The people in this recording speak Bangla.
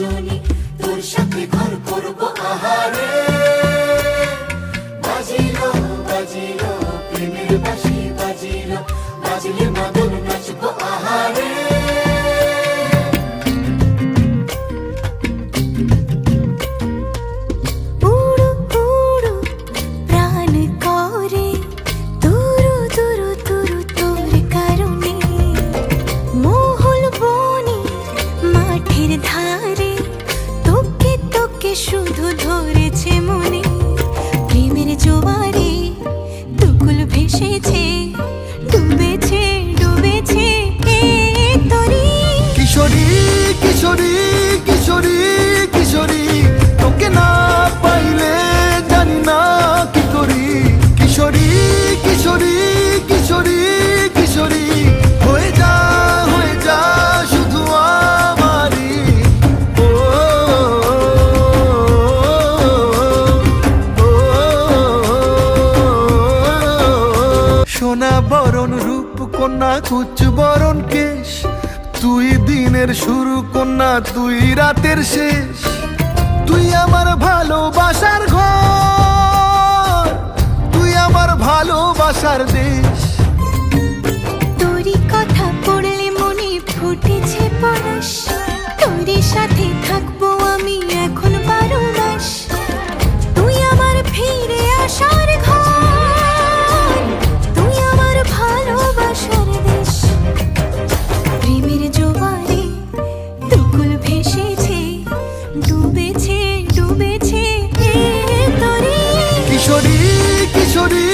দুজনে তোর সাথে ঘর করবো আহারে। বাজিলো বাজিলো প্রেমের বাঁশি বাজিলো, বাজলে মদন নাচবো আহারে। শুধু ধরেছে মনে প্রেমের জোয়ারে, দুকুল ভেসেছে, ডুবেছে ডুবেছে তরি। কিশোরী কিশোরী কিশোরী কিশোরী, তোকে না পাইলে জানি না কি করি। কিশোরী কিশোরী কিশোরী কিশোরী, হয়ে যা শুধু আমারই। ও সোনা বরণ রূপ কন্যা কুচ বরণ কেশ, তুই দিনের শুরু কন্যা তুই রাতের শেষ। তুই আমার ভালোবাসার ঘর, তুই আমার ভালোবাসার দেশ। তোরই কথা পড়লে মনে ফুটেছে পরশ, তোরই সাথে থাকবো আমি এখন 12 মাস। তুই আমার ফিরে আসার ঘর, তুই আমার ভালোবাসার দেশ। প্রেমের জোয়ারে দুকুল ভেসেছে, ডুবেছে ডুবেছে তরি। কিশোরী কিশোরী